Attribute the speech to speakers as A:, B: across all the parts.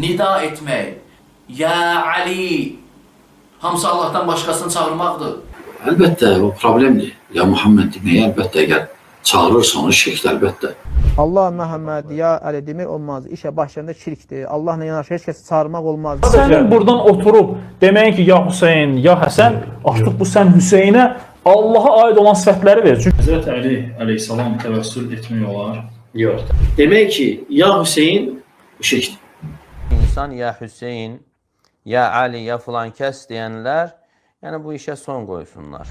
A: nida etmək, ya Ali, hamısı Allahdan başqasını çağırmaqdır.
B: Əlbəttə, o problemdir. Ya Muhammed deməyə əlbəttə, əgər çağırırsa onu şirkdir, əlbəttə.
C: Allah Muhammed ya Əli demək olmaz. İşə başlarında şirkdir. Allahla yanaşı heç kəs çağırmaq olmaz.
D: Sənin buradan oturub deməyin ki, ya Hüseyin, ya Həsən, artıq bu sən Hüseynə Allaha aid olan sifətləri verir. Çünki
E: Həzrət Əli əleyhissalam təvəssül etmək olar.
B: Yox. Demək ki, ya Hüseyin şirkdir.
F: İnsan ya Hüseyin, ya Ali, ya filan kəs deyənlər, yəni bu işə son qoysunlar.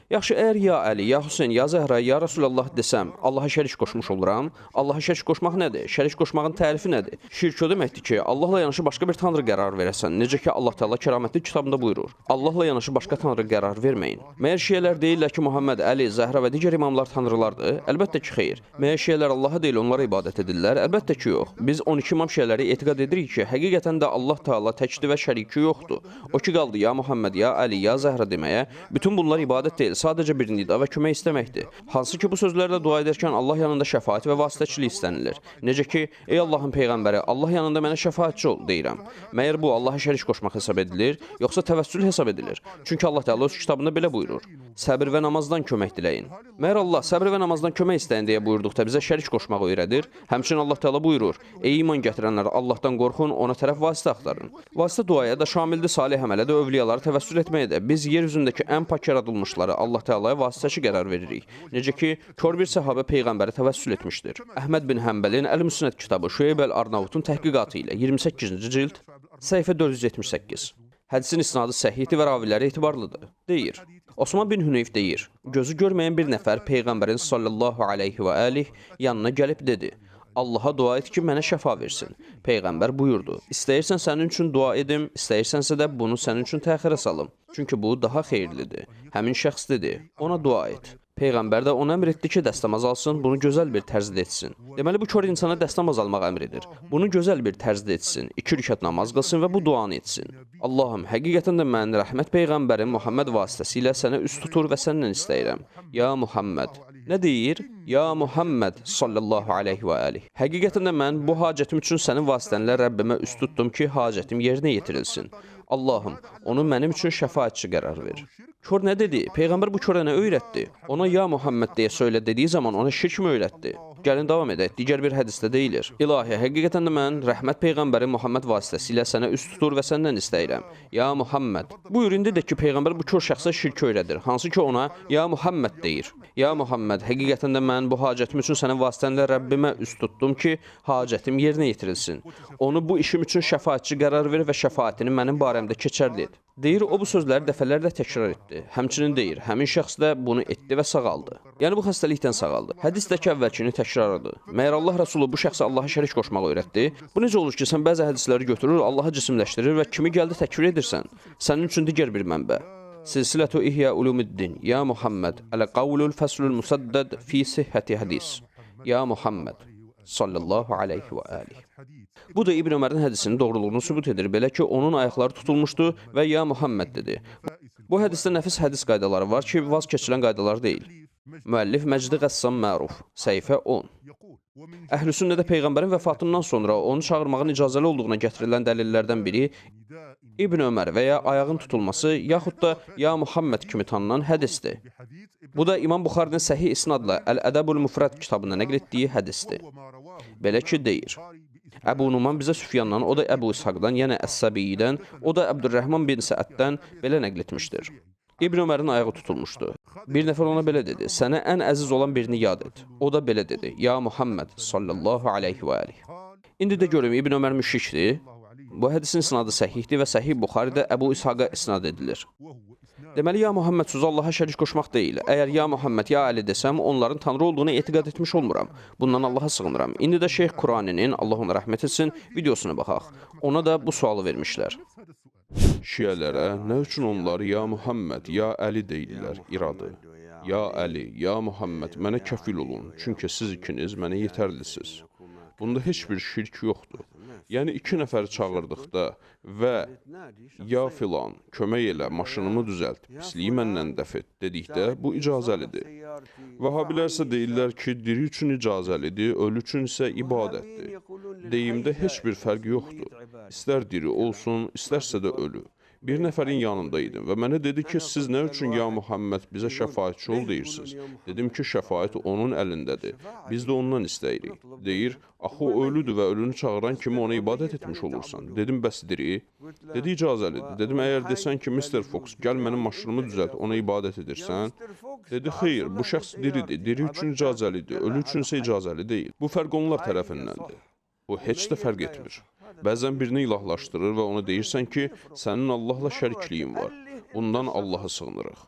G: Yaxşı, əgər ya Əli, ya Hüseyin, ya Zəhra, ya Rasulallah desəm, Allaha şərik qoşmuş oluram. Allaha şərik qoşmaq nədir? Şərik qoşmağın tərifi nədir? Şirk o deməkdir ki, Allahla yanaşı başqa bir tanrı qərar verəsən. Necə ki, Allah Teala kəramətli kitabında buyurur. Allahla yanaşı başqa tanrı qərar verməyin. Məyər şiyələr deyirlər ki, Muhammed, Əli, Zəhra və digər imamlar tanrılardır? Əlbəttə ki, xeyr. Məyər şiyələr Allaha deyil, onlara ibadət edirlər? Əlbəttə ki, yox. Biz 12 imam şiyələri etiqad edirik ki, həqiqətən də Allah Teala təkdir və şəriki yoxdur. O ki qaldı ya Muhammed, ya Əli, ya Zəhra deməyə, bütün bunlar ibadət deyil. Sadəcə bir nida və kömək istəməkdir. Hansı ki, bu sözlərlə dua edərkən Allah yanında şəfaət və vasitəçilik istənilir. Necə ki, ey Allahın Peyğəmbəri, Allah yanında mənə şəfaətçi ol, deyirəm. Məyər bu, Allaha şərik qoşmaq hesab edilir, yoxsa təvəssül hesab edilir? Çünki Allah Teala öz kitabında belə buyurur. Səbr və namazdan kömək diləyin. Məyər Allah səbr və namazdan kömək istəyin deyə buyurduqda bizə şərik qoşmağı öyrədir. Həmçinin Allah Teala buyurur, ey iman gətirənlər, Allahdan qorxun, ona tərəf vasitə axtarın. Vasitə duaya da şamildir, salih əmələ də, övliyaları təvəssül etməyə də. Biz yer üzündəki ən pak yaradılmışları Allah Teala'ya vasitəçi qərar veririk. Necə ki, kör bir səhabə Peyğəmbərə təvəssül etmişdir. Əhməd bin Həmbəlin Əl-Müsnəd kitabı Şüeyb Əl-Arnavutun təhqiqatı ilə 28-ci cild, səhifə 478. Hədisin isnadı səhihdir və raviləri etibarlıdır. Deyir. Osman bin Hüneyf deyir. Gözü görməyən bir nəfər Peyğəmbərin sallallahu aleyhi və aleyh yanına gəlib dedi. Allaha dua et ki, mənə şəfa versin. Peyğəmbər buyurdu. İstəyirsən sənin üçün dua edim, istəyirsənsə də bunu sənin üçün təxirə salım. Çünki bu daha xeyirlidir. Həmin şəxs dedi. Ona dua et. Peyğəmbər də ona əmr etdi ki, dəstəmaz alsın, bunu gözəl bir tərzdə etsin. Deməli, bu kör insana dəstəmaz almaq əmr edir. Bunu gözəl bir tərzdə etsin, 2 rükət namaz qılsın və bu duanı etsin. Allahım, həqiqətən də mən rəhmət Peyğəmbərin Muhammed vasitəsilə sənə üst tutur və səndən istəyirəm. Ya Muhammed. Nə deyir? Ya Muhammed sallallahu aleyhi və aleyh. Həqiqətən də mən bu hacətim üçün sənin vasitənlə Rəbbimə üst tutdum ki, hacətim yerinə yetirilsin. Allahım, onu mənim üçün şəfaətçi qərar ver. Kör nə dedi? Peyğəmbər bu körə nə öyrətdi? Ona ya Muhammed deyə söylə dediyi zaman ona şirk mi öyrətdi? Gəlin davam edək. Digər bir hədisdə deyilir. İlahi, həqiqətən də mən rəhmət Peyğəmbərin Muhammed vasitəsilə sənə üst tutur və səndən istəyirəm. Ya Muhammed. Buyur, indi də ki, Peyğəmbər bu kör şəxsə şirk öyrədir. Hansı ki ona ya Muhammed deyir. Ya Muhammed, həqiqətən də mən bu hacətim üçün sənin vasitənlə Rəbbimə üst tutdum ki, hacətim yerinə yetirilsin. Onu bu işim üçün şəfaətçi qərar ver və şəfaətini mənim barəmdə keçərli et. Deyir, o bu sözləri dəfələrlə təkrar etdi. Həmçinin deyir, həmin şəxs də bunu etdi və sağaldı. Yəni bu xəstəlikdən sağaldı. Hədisdəki əvvəlkini təkrarladı. Məyər Allah Rəsulu bu şəxsə Allaha şərik qoşmağı öyrətdi? Bu necə olur ki, sən bəzi hədisləri götürür, Allaha cisimləşdirir və kimi gəldi təkfir edirsən? Sənin üçün digər bir mənbə. Silsilətu İhya Ulumuddin. Ya Muhammed. Əl-Qavlul Fəslul Musaddad fi sihhəti hədis. Ya Muhammed. Sallallahu aleyhi və aleyh. Bu da İbn Ömərin hədisinin doğruluğunu sübut edir. Belə ki, onun ayaqları tutulmuşdu və ya Muhammed dedi. Bu hədisdə nəfis hədis qaydaları var ki, vaz keçilən qaydalar deyil. Müəllif Məcdi Qəssam Məruf, səhifə 10. Əhl-i-Sünnədə Peyğəmbərin vəfatından sonra onu çağırmağın icazəli olduğuna gətirilən dəlillərdən biri İbn Ömər və ya ayağın tutulması, yaxud da ya Muhammed kimi tanınan hədisdir. Bu da İmam Buxarinin səhih isnadla Əl-Ədəbul Müfrəd kitabında nəql etdiyi hədisdir. Belə ki, deyir. Əbu Numan bizə Süfyandan, o da Əbu İshaqdan, yəni Əs-Səbiyyidən, o da Əbdürrəhman bin Səəddən belə nəql etmişdir. İbn Ömərin ayağı tutulmuşdu. Bir nəfər ona belə dedi, sənə ən əziz olan birini yad et. O da belə dedi, ya Muhammed sallallahu aleyhi və aleyh. İndi də görüm, İbn Ömər müşrikdir. Bu hədisin isnadı səhihdir və Səhih Buxaridə Əbu İshaqa isnad edilir. Deməli, ya Muhammed sözü Allaha şərik qoşmaq deyil. Əgər ya Muhammed, ya Əli desəm, onların tanrı olduğunu etiqad etmiş olmuram. Bundan Allaha sığınıram. İndi də Şeyx Quraninin, Allah ona rəhmət etsin, videosuna baxaq. Ona da bu sualı vermişlər.
H: Şiələrə nə üçün onlar ya Muhammed, ya Əli deyirlər, iradı? Ya Əli, ya Muhammed, mənə kəfil olun, çünki siz ikiniz mənə yetərlisiniz. Bunda heç bir şirk yoxdur. Yəni 2 nəfəri çağırdıqda və ya filan, kömək elə, maşınımı düzəlt, pisliyi məndən dəf et dedikdə bu icazəlidir. Vəhabilər isə deyirlər ki, diri üçün icazəlidir, ölü üçün isə ibadətdir. Deyimdə heç bir fərq yoxdur. İstər diri olsun, istərsə də ölü. Bir nəfərin yanında idim və mənə dedi ki, siz nə üçün ya Muhammed bizə şəfaətçi ol deyirsiniz? Dedim ki, şəfaət onun əlindədir. Biz də ondan istəyirik. Deyir, axı o ölüdür və ölünü çağıran kimi ona ibadət etmiş olursan. Dedim, bəs diri? Dedi, icazəlidir. Dedim, əgər desən ki, Mr. Fox, gəl mənim maşınımı düzəlt, ona ibadət edirsən. Dedi, xeyr, bu şəxs diridir. Diri üçün icazəlidir, ölü üçünsə icazəli deyil. Bu fərq onlar tərəfindəndir. Bu heç də fərq etmir. Bəzən birini ilahlaşdırır və ona deyirsən ki, sənin Allahla şərikliyin var. Bundan Allaha sığınırıq.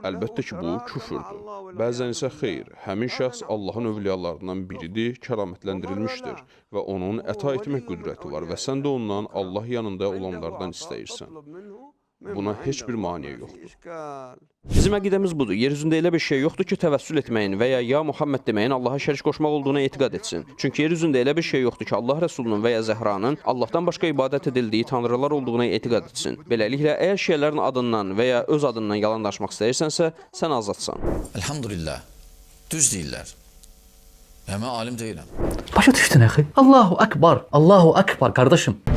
H: Əlbəttə ki, bu küfürdür. Bəzən isə xeyr, həmin şəxs Allahın övliyalarından biridir, kəramətləndirilmişdir və onun əta etmək qüdrəti var və sən də ondan Allah yanında olanlardan istəyirsən. Buna heç bir maneə yoxdur.
G: Bizim əqidəmiz budur. Yer üzündə elə bir şey yoxdur ki, təvəssül etməyin və ya Muhammed deməyin Allaha şərik qoşmaq olduğuna etiqad etsin. Çünki yer üzündə elə bir şey yoxdur ki, Allah Rəsulunun və ya Zəhranın Allahdan başqa ibadət edildiyi tanrılar olduğuna etiqad etsin. Beləliklə, əgər şiələrin adından və ya öz adından yalan danışmaq istəyirsənsə, sən azadsan.
B: Elhamdülillah. Düz deyirlər. Mən alim deyiləm.
I: Başa düşdün, əxi? Allahu Akbar, Allahu Akbar, qardaşım.